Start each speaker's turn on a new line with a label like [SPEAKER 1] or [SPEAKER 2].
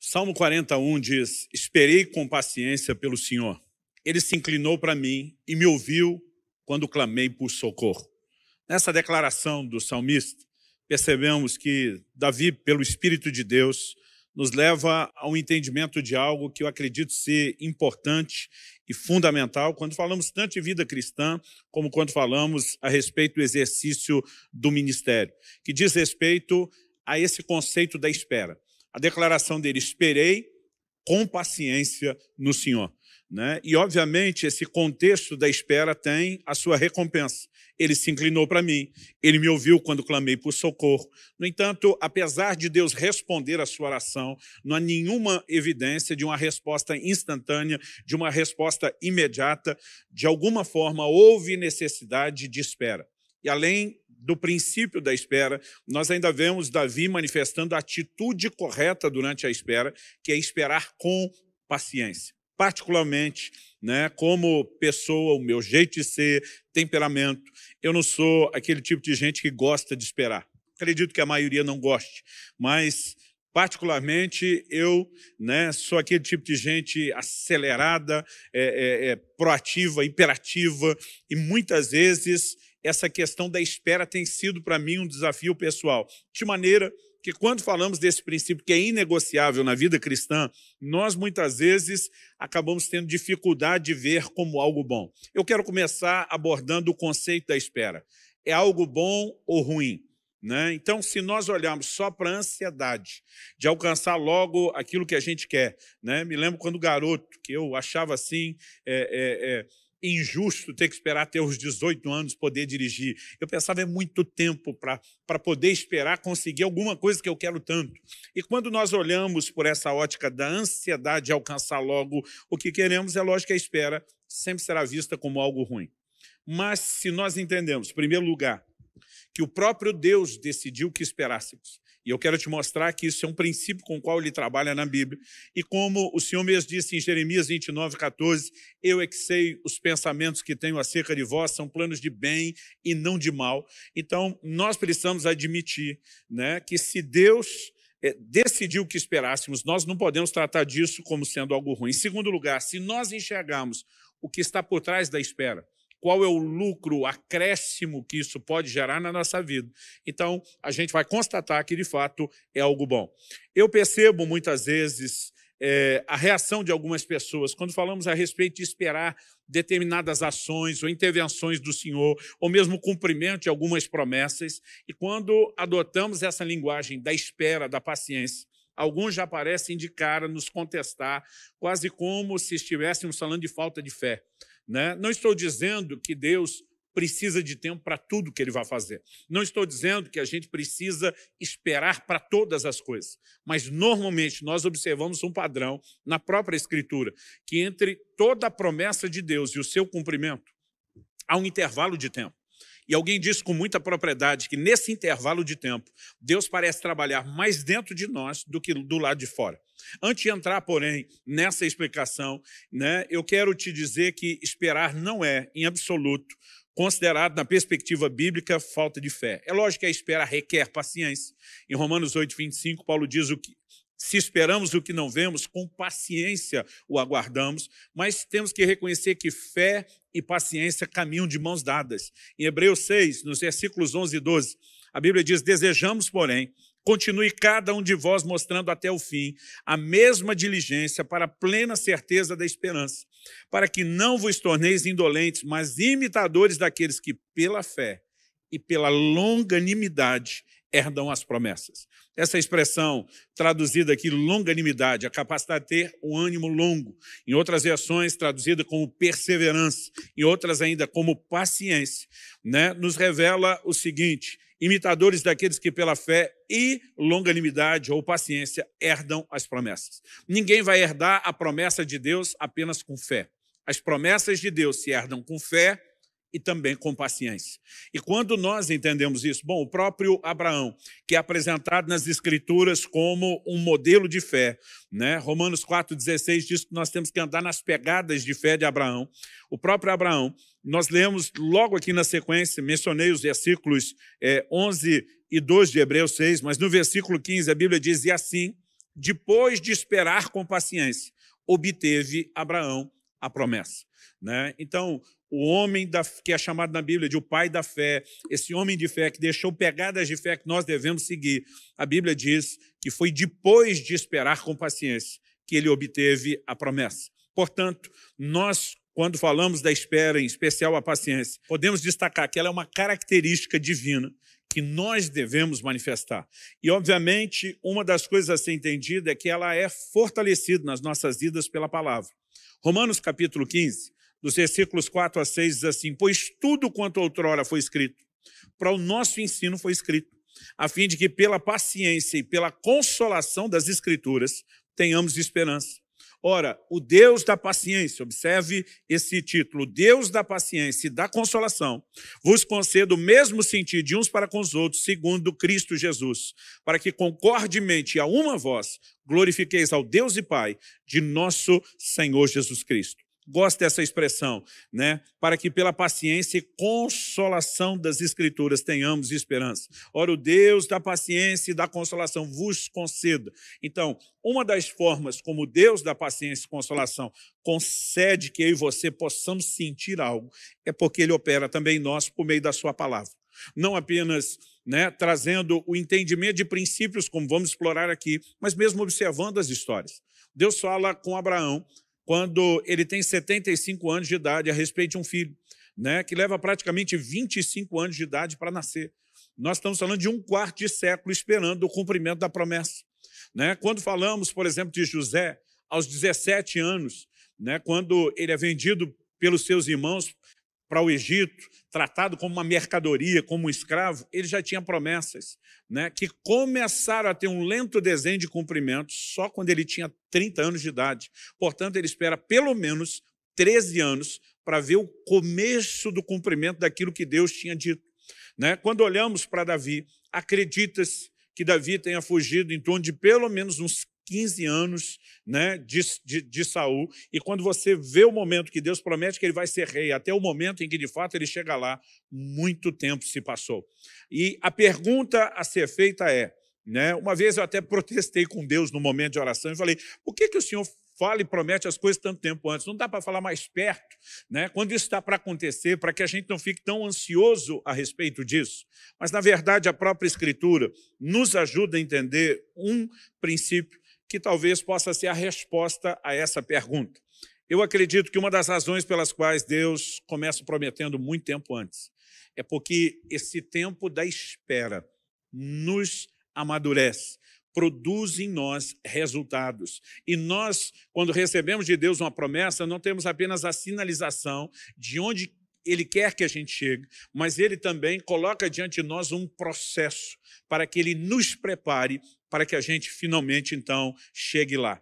[SPEAKER 1] Salmo 41 diz: esperei com paciência pelo Senhor. Ele se inclinou para mim e me ouviu quando clamei por socorro. Nessa declaração do salmista, percebemos que Davi, pelo Espírito de Deus, nos leva ao entendimento de algo que eu acredito ser importante e fundamental quando falamos tanto de vida cristã, como quando falamos a respeito do exercício do ministério, que diz respeito a esse conceito da espera. A declaração dele: esperei com paciência no Senhor. E, obviamente, esse contexto da espera tem a sua recompensa. Ele se inclinou para mim, ele me ouviu quando clamei por socorro. No entanto, apesar de Deus responder a sua oração, não há nenhuma evidência de uma resposta instantânea, de uma resposta imediata. De alguma forma, houve necessidade de espera. E além do princípio da espera, nós ainda vemos Davi manifestando a atitude correta durante a espera, que é esperar com paciência. Particularmente, como pessoa, o meu jeito de ser, temperamento, eu não sou aquele tipo de gente que gosta de esperar. Acredito que a maioria não goste, mas particularmente eu sou aquele tipo de gente acelerada, proativa, imperativa, e muitas vezes essa questão da espera tem sido para mim um desafio pessoal, de maneira que quando falamos desse princípio que é inegociável na vida cristã, nós muitas vezes acabamos tendo dificuldade de ver como algo bom. Eu quero começar abordando o conceito da espera. É algo bom ou ruim? Então, se nós olharmos só para a ansiedade de alcançar logo aquilo que a gente quer, me lembro quando garoto, que eu achava assim injusto ter que esperar até os 18 anos poder dirigir. Eu pensava, é muito tempo para poder esperar conseguir alguma coisa que eu quero tanto. E quando nós olhamos por essa ótica da ansiedade de alcançar logo o que queremos, é lógico que a espera sempre será vista como algo ruim. Mas se nós entendemos, em primeiro lugar, que o próprio Deus decidiu que esperássemos, e eu quero te mostrar que isso é um princípio com o qual ele trabalha na Bíblia. E como o Senhor mesmo disse em Jeremias 29:14, eu é que sei os pensamentos que tenho acerca de vós, são planos de bem e não de mal. Então, nós precisamos admitir que se Deus decidiu que esperássemos, nós não podemos tratar disso como sendo algo ruim. Em segundo lugar, se nós enxergarmos o que está por trás da espera, qual é o lucro, o acréscimo que isso pode gerar na nossa vida, então a gente vai constatar que, de fato, é algo bom. Eu percebo, muitas vezes, a reação de algumas pessoas quando falamos a respeito de esperar determinadas ações ou intervenções do Senhor, ou mesmo o cumprimento de algumas promessas, e quando adotamos essa linguagem da espera, da paciência, alguns já parecem de cara nos contestar, quase como se estivéssemos falando de falta de fé. Não estou dizendo que Deus precisa de tempo para tudo que ele vai fazer. Não estou dizendo que a gente precisa esperar para todas as coisas. Mas, normalmente, nós observamos um padrão na própria Escritura, que entre toda a promessa de Deus e o seu cumprimento, há um intervalo de tempo. E alguém disse com muita propriedade que, nesse intervalo de tempo, Deus parece trabalhar mais dentro de nós do que do lado de fora. Antes de entrar, porém, nessa explicação, eu quero te dizer que esperar não é, em absoluto, considerado, na perspectiva bíblica, falta de fé. É lógico que a espera requer paciência. Em Romanos 8:25, Paulo diz que se esperamos o que não vemos, com paciência o aguardamos, mas temos que reconhecer que fé e paciência caminham de mãos dadas. Em Hebreus 6, nos versículos 11 e 12, a Bíblia diz: desejamos, porém, continue cada um de vós mostrando até o fim a mesma diligência para a plena certeza da esperança, para que não vos torneis indolentes, mas imitadores daqueles que, pela fé e pela longanimidade, herdam as promessas. Essa expressão, traduzida aqui, longanimidade, a capacidade de ter um ânimo longo. Em outras versões, traduzida como perseverança, em outras ainda como paciência, nos revela o seguinte: imitadores daqueles que pela fé e longanimidade ou paciência herdam as promessas. Ninguém vai herdar a promessa de Deus apenas com fé. As promessas de Deus se herdam com fé e também com paciência. E quando nós entendemos isso, o próprio Abraão, que é apresentado nas Escrituras como um modelo de fé, Romanos 4,16 diz que nós temos que andar nas pegadas de fé de Abraão. O próprio Abraão, nós lemos logo aqui na sequência, mencionei os versículos 11 e 12 de Hebreus 6, mas no versículo 15 a Bíblia diz: e assim, depois de esperar com paciência, obteve Abraão a promessa. Né? Então, o homem que é chamado na Bíblia de o pai da fé, esse homem de fé que deixou pegadas de fé que nós devemos seguir, a Bíblia diz que foi depois de esperar com paciência que ele obteve a promessa. Portanto, nós, quando falamos da espera, em especial a paciência, podemos destacar que ela é uma característica divina que nós devemos manifestar. E, obviamente, uma das coisas a ser entendida é que ela é fortalecida nas nossas vidas pela palavra. Romanos capítulo 15, dos versículos 4 a 6, diz assim: pois tudo quanto outrora foi escrito, para o nosso ensino foi escrito, a fim de que pela paciência e pela consolação das Escrituras tenhamos esperança. Ora, o Deus da paciência, observe esse título, Deus da paciência e da consolação, vos conceda o mesmo sentir de uns para com os outros, segundo Cristo Jesus, para que concordemente a uma voz glorifiqueis ao Deus e Pai de nosso Senhor Jesus Cristo. Gosto dessa expressão, né? Para que pela paciência e consolação das Escrituras tenhamos esperança. Ora, o Deus da paciência e da consolação vos conceda. Então, uma das formas como o Deus da paciência e consolação concede que eu e você possamos sentir algo é porque Ele opera também em nós por meio da sua palavra. Não apenas, né, trazendo o entendimento de princípios, como vamos explorar aqui, mas mesmo observando as histórias. Deus fala com Abraão quando ele tem 75 anos de idade, a respeito de um filho, né, que leva praticamente 25 anos de idade para nascer. Nós estamos falando de 1/4 de século esperando o cumprimento da promessa. Né? Quando falamos, por exemplo, de José, aos 17 anos, né, quando ele é vendido pelos seus irmãos para o Egito, tratado como uma mercadoria, como um escravo, ele já tinha promessas, né, que começaram a ter um lento desenho de cumprimento só quando ele tinha 30 anos de idade. Portanto, ele espera pelo menos 13 anos para ver o começo do cumprimento daquilo que Deus tinha dito. Né? Quando olhamos para Davi, acredita-se que Davi tenha fugido em torno de pelo menos uns 15 anos, né, de Saul, e quando você vê o momento que Deus promete que ele vai ser rei, até o momento em que de fato ele chega lá, muito tempo se passou. E a pergunta a ser feita é, né, uma vez eu até protestei com Deus no momento de oração e falei, por que o Senhor fala e promete as coisas tanto tempo antes? Não dá para falar mais perto, né? Quando isso está para acontecer, para que a gente não fique tão ansioso a respeito disso. Mas, na verdade, a própria Escritura nos ajuda a entender um princípio que talvez possa ser a resposta a essa pergunta. Eu acredito que uma das razões pelas quais Deus começa prometendo muito tempo antes é porque esse tempo da espera nos amadurece, produz em nós resultados. E nós, quando recebemos de Deus uma promessa, não temos apenas a sinalização de onde Ele quer que a gente chegue, mas Ele também coloca diante de nós um processo para que Ele nos prepare para que a gente finalmente, então, chegue lá.